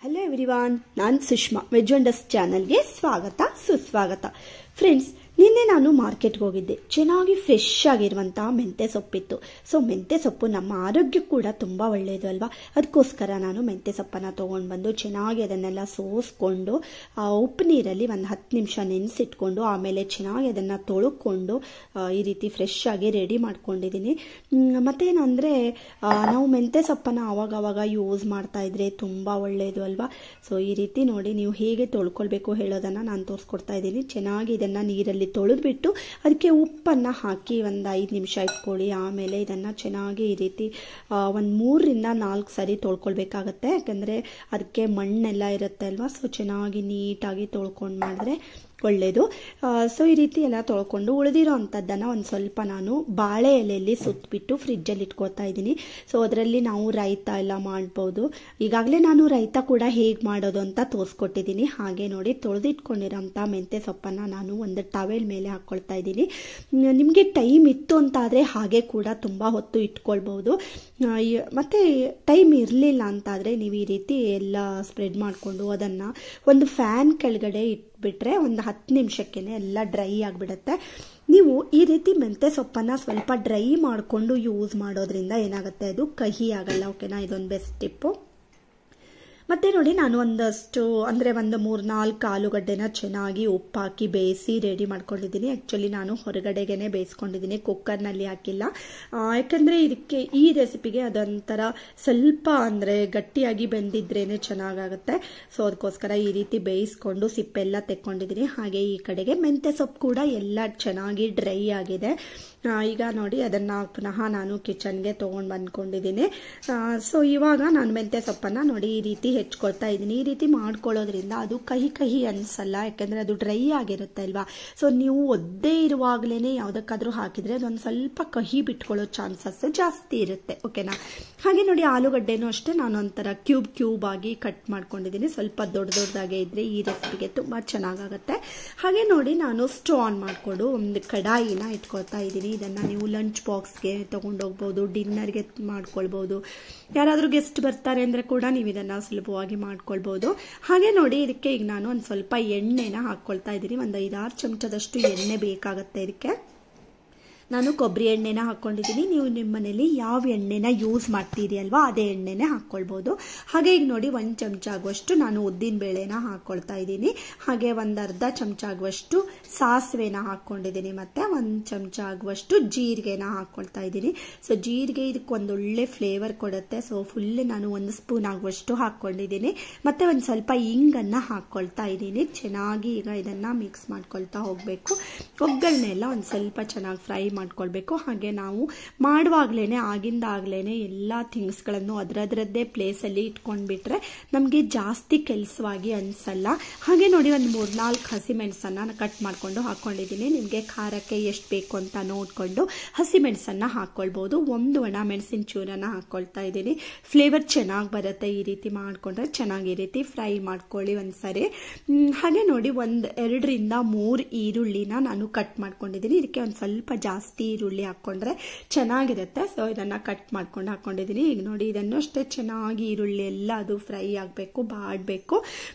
Hello everyone, ನಾನು Sushma. Veg wonders ಚಾನಲ್ಗೆ ಸ್ವಾಗತ ಸುಸ್ವಾಗತ. ಫ್ರೆಂಡ್ಸ್, ನಿನ್ನೆ ನಾನು ಮಾರ್ಕೆಟ್ಗೆ ಹೋಗಿದ್ದೆ. ಚೆನ್ನಾಗಿ ಫ್ರೆಶ್ ಆಗಿರುವಂತಹ ಮೆಂತ್ಯ ಸೊಪ್ಪಿತ್ತು. ಸೊ ಮೆಂತ್ಯ ಸೊಪ್ಪು ನಮ್ಮ ಆರೋಗ್ಯಕ್ಕೆ ಕೂಡ ತುಂಬ ಒಳ್ಳೆಯದು ಅಲ್ವಾ. ಅದಕ್ಕೋಸ್ಕರ ನಾನು ಮೆಂತ್ಯ ಸೊಪ್ಪನ್ನು ತೊಗೊಂಡು ಬಂದು ಚೆನ್ನಾಗಿ ಅದನ್ನೆಲ್ಲ ಸೋಸ್ಕೊಂಡು ಉಪ್ಪು ನೀರಲ್ಲಿ ಒಂದು 10 ನಿಮಿಷ ನೆನೆಸಿಟ್ಕೊಂಡು ಆಮೇಲೆ ಚೆನ್ನಾಗಿ ಅದನ್ನು ತೊಳ್ಕೊಂಡು ಈ ರೀತಿ ಫ್ರೆಶ್ ಆಗಿ ರೆಡಿ ಮಾಡ್ಕೊಂಡಿದ್ದೀನಿ. ಮತ್ತೇನಂದರೆ ನಾವು ಮೆಂತ್ಯ ಸೊಪ್ಪನ್ನು ಆವಾಗವಾಗ ಯೂಸ್ ಮಾಡ್ತಾ ಇದ್ರೆ ತುಂಬ ಒಳ್ಳೆಯದು ಅಲ್ವಾ. ಸೊ ಈ ರೀತಿ ನೋಡಿ, ನೀವು ಹೇಗೆ ತೊಳ್ಕೊಳ್ಬೇಕು ಹೇಳೋದನ್ನು ನಾನು ತೋರಿಸ್ಕೊಡ್ತಾ ಇದ್ದೀನಿ. ಚೆನ್ನಾಗಿ ಇದನ್ನು ನೀರಲ್ಲಿ ತೊಳೆದ್ಬಿಟ್ಟು ಅದಕ್ಕೆ ಉಪ್ಪನ್ನು ಹಾಕಿ ಒಂದು 5 ನಿಮಿಷ ಇಟ್ಕೊಳ್ಳಿ. ಆಮೇಲೆ ಇದನ್ನು ಚೆನ್ನಾಗಿ ಈ ರೀತಿ ಒಂದು 3 ರಿಂದ 4 ಸರಿ ತೊಳ್ಕೊಳ್ಬೇಕಾಗತ್ತೆ. ಯಾಕಂದರೆ ಅದಕ್ಕೆ ಮಣ್ಣೆಲ್ಲ ಇರುತ್ತೆ ಅಲ್ವಾ. ಸೊ ಚೆನ್ನಾಗಿ ನೀಟಾಗಿ ತೊಳ್ಕೊಂಡು ಮಾಡಿದ್ರೆ ಒಳ್ಳೆಯದು. ಸೊ ಈ ರೀತಿ ಎಲ್ಲ ತೊಳ್ಕೊಂಡು ಉಳಿದಿರೋ ಅಂಥದ್ದನ್ನು ಒಂದು ಸ್ವಲ್ಪ ನಾನು ಬಾಳೆ ಎಲೆಯಲ್ಲಿ ಸುತ್ತಬಿಟ್ಟು ಫ್ರಿಜ್ಜಲ್ಲಿ ಇಟ್ಕೊಳ್ತಾ ಇದ್ದೀನಿ. ಸೊ ಅದರಲ್ಲಿ ನಾವು ರೈತ ಎಲ್ಲ ಮಾಡ್ಬೋದು. ಈಗಾಗಲೇ ನಾನು ರೈತ ಕೂಡ ಹೇಗೆ ಮಾಡೋದು ಅಂತ ತೋರಿಸ್ಕೊಟ್ಟಿದ್ದೀನಿ. ಹಾಗೆ ನೋಡಿ, ತೊಳೆದಿಟ್ಕೊಂಡಿರೋಂಥ ಮೆಂತ್ಯ ಸೊಪ್ಪನ್ನು ನಾನು ಒಂದು ಟವೆಲ್ ಮೇಲೆ ಹಾಕ್ಕೊಳ್ತಾ ಇದ್ದೀನಿ. ನಿಮಗೆ ಟೈಮ್ ಇತ್ತು ಅಂತಾದರೆ ಹಾಗೆ ಕೂಡ ತುಂಬ ಹೊತ್ತು ಇಟ್ಕೊಳ್ಬೋದು. ಮತ್ತು ಟೈಮ್ ಇರಲಿಲ್ಲ ಅಂತಾದರೆ ನೀವು ಈ ರೀತಿ ಎಲ್ಲ ಸ್ಪ್ರೆಡ್ ಮಾಡಿಕೊಂಡು ಅದನ್ನು ಒಂದು ಫ್ಯಾನ್ ಕೆಳಗಡೆ ಬಿಟ್ರೆ ಒಂದು 10 ನಿಮಿಷಕ್ಕೆ ಎಲ್ಲ ಡ್ರೈ ಆಗಿಬಿಡುತ್ತೆ. ನೀವು ಈ ರೀತಿ ಮೆಂತ್ಯ ಸೊಪ್ಪನ್ನು ಸ್ವಲ್ಪ ಡ್ರೈ ಮಾಡಿಕೊಂಡು ಯೂಸ್ ಮಾಡೋದ್ರಿಂದ ಏನಾಗುತ್ತೆ, ಅದು ಕಹಿ ಆಗಲ್ಲ. ಓಕೆನಾ, ಇದೊಂದು ಬೆಸ್ಟ್ ಟಿಪ್ಪು. ಮತ್ತೆ ನೋಡಿ, ನಾನು ಒಂದಷ್ಟು ಅಂದರೆ ಒಂದು 3-4 ಆಲೂಗಡ್ಡೆನ ಚೆನ್ನಾಗಿ ಉಪ್ಪು ಹಾಕಿ ಬೇಯಿಸಿ ರೆಡಿ ಮಾಡ್ಕೊಂಡಿದ್ದೀನಿ. ಆ್ಯಕ್ಚುಲಿ ನಾನು ಹೊರಗಡೆಗೆ ಬೇಯಿಸ್ಕೊಂಡಿದ್ದೀನಿ, ಕುಕ್ಕರ್ನಲ್ಲಿ ಹಾಕಿಲ್ಲ. ಯಾಕಂದರೆ ಇದಕ್ಕೆ ಈ ರೆಸಿಪಿಗೆ ಅದೊಂಥರ ಸ್ವಲ್ಪ ಅಂದರೆ ಗಟ್ಟಿಯಾಗಿ ಬೆಂದಿದ್ರೇ ಚೆನ್ನಾಗಾಗುತ್ತೆ. ಸೊ ಅದಕ್ಕೋಸ್ಕರ ಈ ರೀತಿ ಬೇಯಿಸ್ಕೊಂಡು ಸಿಪ್ಪೆಲ್ಲ ತೆಕ್ಕೊಂಡಿದ್ದೀನಿ. ಹಾಗೆ ಈ ಕಡೆಗೆ ಮೆಂತ್ಯ ಸೊಪ್ಪು ಕೂಡ ಎಲ್ಲ ಚೆನ್ನಾಗಿ ಡ್ರೈ ಆಗಿದೆ. ಈಗ ನೋಡಿ, ಅದನ್ನು ಪುನಃ ನಾನು ಕಿಚನ್ಗೆ ತೊಗೊಂಡು ಬಂದ್ಕೊಂಡಿದ್ದೀನಿ. ಸೊ ಇವಾಗ ನಾನು ಮೆಂತ್ಯ ಸೊಪ್ಪನ್ನು ನೋಡಿ ಈ ರೀತಿ ಹೆಚ್ಕೊಳ್ತಾ ಇದ್ದೀನಿ. ಈ ರೀತಿ ಮಾಡ್ಕೊಳ್ಳೋದ್ರಿಂದ ಅದು ಕಹಿ ಕಹಿ ಅನಿಸಲ್ಲ, ಯಾಕಂದರೆ ಅದು ಡ್ರೈ ಆಗಿರುತ್ತೆ ಅಲ್ವಾ. ಸೊ ನೀವು ಒದ್ದೇ ಇರುವಾಗಲೇ ಯಾವುದಕ್ಕಾದ್ರೂ ಹಾಕಿದರೆ ಅದೊಂದು ಸ್ವಲ್ಪ ಕಹಿ ಬಿಟ್ಕೊಳ್ಳೋ ಚಾನ್ಸಸ್ ಜಾಸ್ತಿ ಇರುತ್ತೆ. ಓಕೆನಾ. ಹಾಗೆ ನೋಡಿ, ಆಲೂಗಡ್ಡೆನೂ ಅಷ್ಟೇ ನಾನು ಒಂಥರ ಕ್ಯೂಬ್ ಆಗಿ ಕಟ್ ಮಾಡ್ಕೊಂಡಿದ್ದೀನಿ. ಸ್ವಲ್ಪ ದೊಡ್ಡದಾಗೆ ಇದ್ದರೆ ಈ ರೆಸಿಪಿಗೆ ತುಂಬ ಚೆನ್ನಾಗಾಗುತ್ತೆ. ಹಾಗೆ ನೋಡಿ, ನಾನು ಸ್ಟವ್ ಆನ್ ಮಾಡಿಕೊಂಡು ಒಂದು ಕಡಾಯಿನ ಇಟ್ಕೊಳ್ತಾ ಇದ್ದೀನಿ. ಇದನ್ನು ನೀವು ಲಂಚ್ ಬಾಕ್ಸ್ಗೆ ತೊಗೊಂಡೋಗ್ಬೋದು, ಡಿನ್ನರ್ಗೆ ಮಾಡ್ಕೊಳ್ಬೋದು. ಯಾರಾದರೂ ಗೆಸ್ಟ್ ಬರ್ತಾರೆ ಅಂದರೆ ಕೂಡ ನೀವು ಇದನ್ನು ಸುಲಭವಾಗಿ ಮಾಡ್ಕೊಳ್ಬೋದು. ಹಾಗೆ ನೋಡಿ, ಇದಕ್ಕೆ ಈಗ ನಾನು ಒಂದು ಸ್ವಲ್ಪ ಎಣ್ಣೆನ ಹಾಕ್ಕೊಳ್ತಾ ಇದ್ದೀನಿ. ಒಂದು 5-6 ಚಮಚದಷ್ಟು ಎಣ್ಣೆ ಬೇಕಾಗುತ್ತೆ ಇದಕ್ಕೆ. ನಾನು ಕೊಬ್ಬರಿ ಎಣ್ಣೆನ ಹಾಕ್ಕೊಂಡಿದ್ದೀನಿ. ನೀವು ನಿಮ್ಮ ಮನೇಲಿ ಯಾವ ಎಣ್ಣೆನ ಯೂಸ್ ಮಾಡ್ತೀರಿ ಅಲ್ವಾ, ಅದೇ ಎಣ್ಣೆನೇ ಹಾಕ್ಕೊಳ್ಬೋದು. ಹಾಗೆ ಈಗ ನೋಡಿ, 1 ಚಮಚ ಆಗುವಷ್ಟು ನಾನು ಉದ್ದಿನ ಬೇಳೆನ ಹಾಕ್ಕೊಳ್ತಾ ಇದ್ದೀನಿ. ಹಾಗೆ ಒಂದು ಅರ್ಧ ಚಮಚ ಆಗುವಷ್ಟು ಸಾಸಿವೆನ ಹಾಕ್ಕೊಂಡಿದ್ದೀನಿ. ಮತ್ತು 1 ಚಮಚ ಆಗುವಷ್ಟು ಜೀರಿಗೆನ ಹಾಕ್ಕೊಳ್ತಾ ಇದ್ದೀನಿ. ಸೊ ಜೀರಿಗೆ ಇದಕ್ಕೆ ಒಂದೊಳ್ಳೆ ಫ್ಲೇವರ್ ಕೊಡುತ್ತೆ. ಸೊ ಫುಲ್ ನಾನು 1 ಸ್ಪೂನ್ ಆಗುವಷ್ಟು ಹಾಕ್ಕೊಂಡಿದ್ದೀನಿ. ಮತ್ತು ಒಂದು ಸ್ವಲ್ಪ ಇಂಗನ್ನು ಹಾಕ್ಕೊಳ್ತಾ ಇದ್ದೀನಿ. ಚೆನ್ನಾಗಿ ಈಗ ಇದನ್ನು ಮಿಕ್ಸ್ ಮಾಡ್ಕೊಳ್ತಾ ಹೋಗಬೇಕು. ಒಗ್ಗರಣೆ ಎಲ್ಲ ಒಂದು ಸ್ವಲ್ಪ ಚೆನ್ನಾಗಿ ಫ್ರೈ ಮಾಡ್ಕೊಳ್ಬೇಕು. ಹಾಗೆ ನಾವು ಮಾಡುವಾಗ್ಲೇನೆ ಆಗಿಂದಾಗ್ಲೇನೆ ಎಲ್ಲ ಥಿಂಗ್ಸ್ಗಳನ್ನು ಅದರದ್ರದ್ದೇ ಪ್ಲೇಸಲ್ಲಿ ಇಟ್ಕೊಂಡ್ಬಿಟ್ರೆ ನಮಗೆ ಜಾಸ್ತಿ ಕೆಲಸವಾಗಿ ಅನಿಸಲ್ಲ. ಹಾಗೆ ನೋಡಿ, ಒಂದು 3-4 ಹಸಿಮೆಣಸನ್ನು ಕಟ್ ಮಾಡಿಕೊಂಡು ಹಾಕ್ಕೊಂಡಿದ್ದೀನಿ. ನಿಮಗೆ ಖಾರಕ್ಕೆ ಎಷ್ಟು ಬೇಕು ಅಂತ ನೋಡಿಕೊಂಡು ಹಸಿಮೆಣಸನ್ನು ಹಾಕ್ಕೊಳ್ಬೋದು. 1 ಒಣ ಮೆಣಸಿನ ಚೂರನ್ನು ಹಾಕ್ಕೊಳ್ತಾ ಇದ್ದೀನಿ. ಫ್ಲೇವರ್ ಚೆನ್ನಾಗಿ ಬರುತ್ತೆ. ಈ ರೀತಿ ಮಾಡಿಕೊಂಡ್ರೆ ಚೆನ್ನಾಗಿ ಈ ರೀತಿ ಫ್ರೈ ಮಾಡ್ಕೊಳ್ಳಿ ಒಂದ್ಸರಿ. ಹಾಗೆ ನೋಡಿ, 2 ರಿಂದ 3 ಈರುಳ್ಳಿನ ನಾನು ಕಟ್ ಮಾಡ್ಕೊಂಡಿದ್ದೀನಿ. ಇದಕ್ಕೆ ಒಂದು ಸ್ವಲ್ಪ ಜಾಸ್ತಿ ಈರುಳ್ಳಿ ಹಾಕ್ಕೊಂಡ್ರೆ ಚೆನ್ನಾಗಿರುತ್ತೆ. ಸೊ ಇದನ್ನು ಕಟ್ ಮಾಡ್ಕೊಂಡು ಹಾಕ್ಕೊಂಡಿದ್ದೀನಿ. ಈಗ ನೋಡಿ, ಇದನ್ನು ಅಷ್ಟೇ ಚೆನ್ನಾಗಿ ಈರುಳ್ಳಿ ಎಲ್ಲ ಅದು ಫ್ರೈ ಆಗಬೇಕು, ಬಾಡಬೇಕು.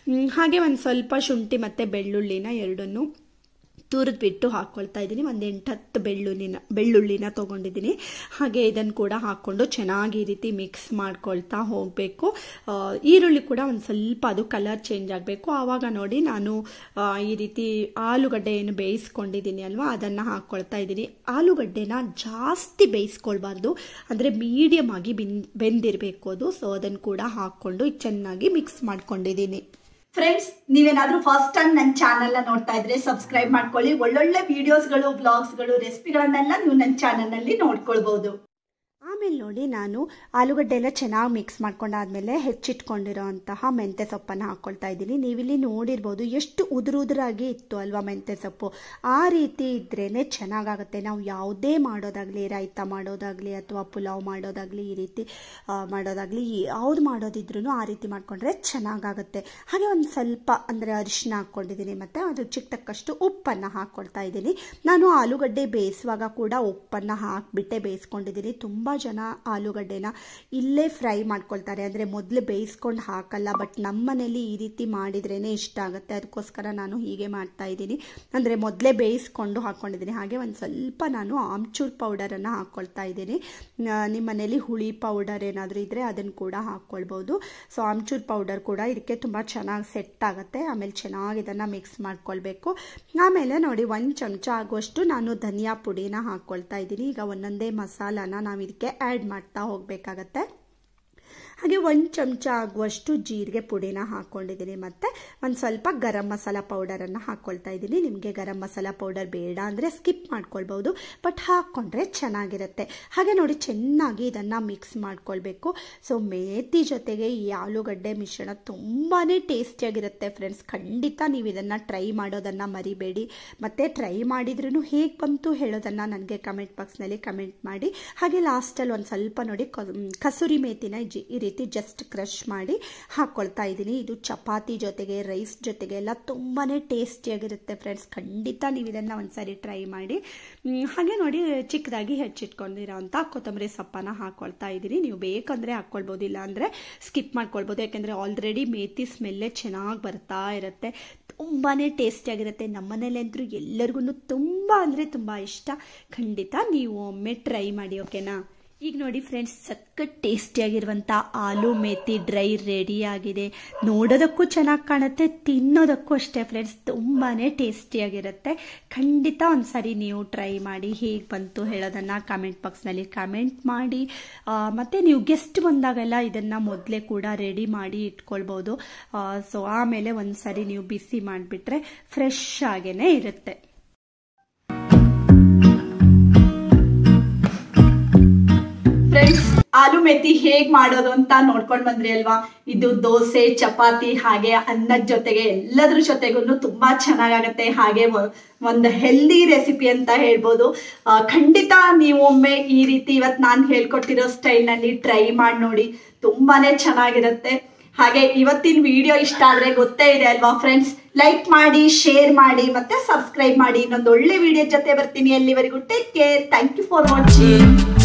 ಹಾಗೆ ಒಂದು ಸ್ವಲ್ಪ ಶುಂಠಿ ಮತ್ತು ಬೆಳ್ಳುಳ್ಳಿನ ಎರಡನ್ನೂ ತುರಿದ್ಬಿಟ್ಟು ಹಾಕ್ಕೊಳ್ತಾ ಇದ್ದೀನಿ. ಒಂದು 8-10 ಬೆಳ್ಳುಳ್ಳಿನ ತೊಗೊಂಡಿದ್ದೀನಿ. ಹಾಗೆ ಇದನ್ನು ಕೂಡ ಹಾಕ್ಕೊಂಡು ಚೆನ್ನಾಗಿ ಈ ರೀತಿ ಮಿಕ್ಸ್ ಮಾಡ್ಕೊಳ್ತಾ ಹೋಗಬೇಕು. ಈರುಳ್ಳಿ ಕೂಡ ಒಂದು ಸ್ವಲ್ಪ ಅದು ಕಲರ್ ಚೇಂಜ್ ಆಗಬೇಕು. ಆವಾಗ ನೋಡಿ, ನಾನು ಈ ರೀತಿ ಆಲೂಗಡ್ಡೆ ಏನು ಬೇಯಿಸ್ಕೊಂಡಿದ್ದೀನಿ ಅಲ್ವಾ, ಅದನ್ನು ಹಾಕ್ಕೊಳ್ತಾ ಇದ್ದೀನಿ. ಆಲೂಗಡ್ಡೆನ ಜಾಸ್ತಿ ಬೇಯಿಸ್ಕೊಳ್ಬಾರ್ದು, ಅಂದರೆ ಮೀಡಿಯಮ್ ಆಗಿ ಬೆಂದಿರಬೇಕು ಅದು. ಸೊ ಅದನ್ನು ಕೂಡ ಹಾಕ್ಕೊಂಡು ಚೆನ್ನಾಗಿ ಮಿಕ್ಸ್ ಮಾಡ್ಕೊಂಡಿದ್ದೀನಿ. ಫ್ರೆಂಡ್ಸ್, ನೀವೇನಾದ್ರೂ ಫಸ್ಟ್ ಟೈಮ್ ನನ್ನ ಚಾನೆಲ್ ನೋಡ್ತಾ ಇದ್ರೆ ಸಬ್ಸ್ಕ್ರೈಬ್ ಮಾಡ್ಕೊಳ್ಳಿ. ಒಳ್ಳೊಳ್ಳೆ ವಿಡಿಯೋಸ್ಗಳು, ಬ್ಲಾಗ್ಸ್ಗಳು, ರೆಸಿಪಿಗಳನ್ನೆಲ್ಲ ನೀವು ನನ್ನ ಚಾನೆಲ್ನಲ್ಲಿ ನೋಡ್ಕೊಳ್ಬಹುದು. ಆಮೇಲೆ ನೋಡಿ, ನಾನು ಆಲೂಗಡ್ಡೆ ಎಲ್ಲ ಚೆನ್ನಾಗಿ ಮಿಕ್ಸ್ ಮಾಡ್ಕೊಂಡಾದ್ಮೇಲೆ ಹೆಚ್ಚಿಟ್ಕೊಂಡಿರೋ ಅಂತಹ ಮೆಂತ್ಯ ಸೊಪ್ಪನ್ನು ಹಾಕ್ಕೊಳ್ತಾ ಇದ್ದೀನಿ. ನೀವಿಲ್ಲಿ ನೋಡಿರ್ಬೋದು ಎಷ್ಟು ಉದುರಾಗಿ ಇತ್ತು ಅಲ್ವಾ ಮೆಂತ್ಯ ಸೊಪ್ಪು. ಆ ರೀತಿ ಇದ್ರೇ ಚೆನ್ನಾಗಾಗುತ್ತೆ. ನಾವು ಯಾವುದೇ ಮಾಡೋದಾಗಲಿ, ರೈತ ಮಾಡೋದಾಗಲಿ ಅಥವಾ ಪುಲಾವ್ ಮಾಡೋದಾಗಲಿ, ಈ ರೀತಿ ಮಾಡೋದಾಗಲಿ, ಯಾವ್ದು ಮಾಡೋದಿದ್ರೂ ಆ ರೀತಿ ಮಾಡಿಕೊಂಡ್ರೆ ಚೆನ್ನಾಗಾಗುತ್ತೆ. ಹಾಗೆ ಒಂದು ಸ್ವಲ್ಪ ಅಂದರೆ ಅರಿಶಿನ ಹಾಕ್ಕೊಂಡಿದ್ದೀನಿ. ಮತ್ತು ರುಚಿಗೆ ತಕ್ಕಷ್ಟು ಉಪ್ಪನ್ನು ಹಾಕ್ಕೊಳ್ತಾ ಇದ್ದೀನಿ. ನಾನು ಆಲೂಗಡ್ಡೆ ಬೇಯಿಸುವಾಗ ಕೂಡ ಉಪ್ಪನ್ನು ಹಾಕಿಬಿಟ್ಟೆ ಬೇಯಿಸ್ಕೊಂಡಿದ್ದೀನಿ. ತುಂಬ ಜನ ಜನ ಆಲೂಗಡ್ಡೆನ ಇಲ್ಲೇ ಫ್ರೈ ಮಾಡ್ಕೊಳ್ತಾರೆ, ಅಂದರೆ ಮೊದಲು ಬೇಯಿಸ್ಕೊಂಡು ಹಾಕಲ್ಲ. ಬಟ್ ನಮ್ಮ ಮನೇಲಿ ಈ ರೀತಿ ಮಾಡಿದ್ರೇ ಇಷ್ಟ ಆಗುತ್ತೆ, ಅದಕ್ಕೋಸ್ಕರ ನಾನು ಹೀಗೆ ಮಾಡ್ತಾ ಇದ್ದೀನಿ. ಅಂದರೆ ಮೊದಲೇ ಬೇಯಿಸ್ಕೊಂಡು ಹಾಕ್ಕೊಂಡಿದ್ದೀನಿ. ಹಾಗೆ ಒಂದು ಸ್ವಲ್ಪ ನಾನು ಆಮ್ಚೂರ್ ಪೌಡರನ್ನು ಹಾಕ್ಕೊಳ್ತಾ ಇದ್ದೀನಿ. ನಿಮ್ಮ ಮನೇಲಿ ಹುಳಿ ಪೌಡರ್ ಏನಾದರೂ ಇದ್ದರೆ ಅದನ್ನು ಕೂಡ ಹಾಕ್ಕೊಳ್ಬೋದು. ಸೊ ಆಮ್ಚೂರ್ ಪೌಡರ್ ಕೂಡ ಇದಕ್ಕೆ ತುಂಬ ಚೆನ್ನಾಗಿ ಸೆಟ್ ಆಗುತ್ತೆ. ಆಮೇಲೆ ಚೆನ್ನಾಗಿ ಇದನ್ನು ಮಿಕ್ಸ್ ಮಾಡ್ಕೊಳ್ಬೇಕು. ಆಮೇಲೆ ನೋಡಿ 1 ಚಮಚ ಆಗುವಷ್ಟು ನಾನು ಧನಿಯಾ ಪುಡಿನ ಹಾಕ್ಕೊಳ್ತಾ ಇದ್ದೀನಿ. ಈಗ ಒಂದೊಂದೇ ಮಸಾಲಾನ ನಾವು ಇದಕ್ಕೆ ಆ್ಯಡ್ ಮಾಡ್ತಾ ಹೋಗಬೇಕಾಗತ್ತೆ. ಹಾಗೆ 1 ಚಮಚ ಆಗುವಷ್ಟು ಜೀರಿಗೆ ಪುಡಿನ ಹಾಕ್ಕೊಂಡಿದ್ದೀನಿ. ಮತ್ತು ಒಂದು ಸ್ವಲ್ಪ ಗರಂ ಮಸಾಲ ಪೌಡರನ್ನು ಹಾಕ್ಕೊಳ್ತಾ ಇದ್ದೀನಿ. ನಿಮಗೆ ಗರಂ ಮಸಾಲ ಪೌಡರ್ ಬೇಡ ಅಂದರೆ ಸ್ಕಿಪ್ ಮಾಡ್ಕೊಳ್ಬೋದು, ಬಟ್ ಹಾಕ್ಕೊಂಡ್ರೆ ಚೆನ್ನಾಗಿರುತ್ತೆ. ಹಾಗೆ ನೋಡಿ ಚೆನ್ನಾಗಿ ಇದನ್ನು ಮಿಕ್ಸ್ ಮಾಡ್ಕೊಳ್ಬೇಕು. ಸೊ ಮೇಥಿ ಜೊತೆಗೆ ಈ ಆಲೂಗಡ್ಡೆ ಮಿಶ್ರಣ ತುಂಬಾ ಟೇಸ್ಟಿಯಾಗಿರುತ್ತೆ ಫ್ರೆಂಡ್ಸ್. ಖಂಡಿತ ನೀವು ಇದನ್ನು ಟ್ರೈ ಮಾಡೋದನ್ನು ಮರಿಬೇಡಿ. ಮತ್ತು ಟ್ರೈ ಮಾಡಿದ್ರೂ ಹೇಗೆ ಬಂತು ಹೇಳೋದನ್ನು ನನಗೆ ಕಮೆಂಟ್ ಬಾಕ್ಸ್ನಲ್ಲಿ ಕಮೆಂಟ್ ಮಾಡಿ. ಹಾಗೆ ಲಾಸ್ಟಲ್ಲಿ ಒಂದು ಸ್ವಲ್ಪ ನೋಡಿ ಕಸೂರಿ ಮೇಥಿನ ಈ ರೀತಿ ಜಸ್ಟ್ ಕ್ರಷ್ ಮಾಡಿ ಹಾಕ್ಕೊಳ್ತಾ ಇದ್ದೀನಿ. ಇದು ಚಪಾತಿ ಜೊತೆಗೆ ರೈಸ್ ಜೊತೆಗೆ ಎಲ್ಲ ತುಂಬಾ ಟೇಸ್ಟಿಯಾಗಿರುತ್ತೆ ಫ್ರೆಂಡ್ಸ್. ಖಂಡಿತ ನೀವು ಇದನ್ನು ಒಂದ್ಸರಿ ಟ್ರೈ ಮಾಡಿ. ಹಾಗೆ ನೋಡಿ ಚಿಕ್ಕದಾಗಿ ಹೆಚ್ಚಿಟ್ಕೊಂಡಿರೋಂಥ ಕೊತ್ತಂಬರಿ ಸೊಪ್ಪನ್ನು ಹಾಕ್ಕೊಳ್ತಾ ಇದ್ದೀನಿ. ನೀವು ಬೇಕಂದರೆ ಹಾಕ್ಕೊಳ್ಬೋದು, ಇಲ್ಲ ಅಂದರೆ ಸ್ಕಿಪ್ ಮಾಡ್ಕೊಳ್ಬೋದು. ಯಾಕೆಂದರೆ ಆಲ್ರೆಡಿ ಮೇಥಿ ಸ್ಮೆಲ್ಲೇ ಚೆನ್ನಾಗಿ ಬರ್ತಾ ಇರುತ್ತೆ. ತುಂಬಾ ಟೇಸ್ಟಿಯಾಗಿರುತ್ತೆ. ನಮ್ಮ ಮನೇಲಂತೂ ಎಲ್ಲರಿಗೂ ತುಂಬ ಅಂದರೆ ತುಂಬ ಇಷ್ಟ. ಖಂಡಿತ ನೀವು ಒಮ್ಮೆ ಟ್ರೈ ಮಾಡಿ, ಓಕೆನಾ? ಈಗ ನೋಡಿ ಫ್ರೆಂಡ್ಸ್, ಸಖತ್ ಟೇಸ್ಟಿಯಾಗಿರುವಂಥ ಆಲೂ ಮೇಥಿ ಡ್ರೈ ರೆಡಿ ಆಗಿದೆ. ನೋಡೋದಕ್ಕೂ ಚೆನ್ನಾಗಿ ಕಾಣುತ್ತೆ, ತಿನ್ನೋದಕ್ಕೂ ಅಷ್ಟೇ ಫ್ರೆಂಡ್ಸ್ ತುಂಬಾ ಟೇಸ್ಟಿಯಾಗಿರುತ್ತೆ. ಖಂಡಿತ ಒಂದ್ಸರಿ ನೀವು ಟ್ರೈ ಮಾಡಿ. ಹೇಗೆ ಬಂತು ಹೇಳೋದನ್ನು ಕಮೆಂಟ್ ಬಾಕ್ಸ್ನಲ್ಲಿ ಕಮೆಂಟ್ ಮಾಡಿ. ಮತ್ತು ನೀವು ಗೆಸ್ಟ್ ಬಂದಾಗೆಲ್ಲ ಇದನ್ನು ಮೊದಲೇ ಕೂಡ ರೆಡಿ ಮಾಡಿ ಇಟ್ಕೊಳ್ಬೋದು. ಸೊ ಆಮೇಲೆ ಒಂದ್ಸರಿ ನೀವು ಬಿಸಿ ಮಾಡಿಬಿಟ್ರೆ ಫ್ರೆಶ್ ಆಗೇ ಇರುತ್ತೆ. ಫ್ರೆಂಡ್ಸ್, ಆಲೂ ಮೆಥಿ ಹೇಗ್ ಮಾಡೋದು ಅಂತ ನೋಡ್ಕೊಂಡ್ ಬಂದ್ರಿ ಅಲ್ವಾ? ಇದು ದೋಸೆ, ಚಪಾತಿ ಹಾಗೆ ಅನ್ನದ ಜೊತೆಗೆ ಎಲ್ಲದ್ರ ಜೊತೆಗೂ ತುಂಬಾ ಚೆನ್ನಾಗಾಗತ್ತೆ. ಹಾಗೆ ಒಂದು ಹೆಲ್ದಿ ರೆಸಿಪಿ ಅಂತ ಹೇಳ್ಬೋದು. ಖಂಡಿತ ನೀವು ಒಮ್ಮೆ ಈ ರೀತಿ ಇವತ್ತು ನಾನು ಹೇಳ್ಕೊಟ್ಟಿರೋ ಸ್ಟೈಲ್ನಲ್ಲಿ ಟ್ರೈ ಮಾಡಿ ನೋಡಿ, ತುಂಬಾನೇ ಚೆನ್ನಾಗಿರುತ್ತೆ. ಹಾಗೆ ಇವತ್ತಿನ ವಿಡಿಯೋ ಇಷ್ಟ ಆದ್ರೆ ಗೊತ್ತೇ ಇದೆ ಅಲ್ವಾ ಫ್ರೆಂಡ್ಸ್, ಲೈಕ್ ಮಾಡಿ, ಶೇರ್ ಮಾಡಿ, ಮತ್ತೆ ಸಬ್ಸ್ಕ್ರೈಬ್ ಮಾಡಿ. ಇನ್ನೊಂದು ಒಳ್ಳೆ ವಿಡಿಯೋ ಜೊತೆ ಬರ್ತೀನಿ. ಅಲ್ಲಿವರೆಗೂ take care. Thank you for watching.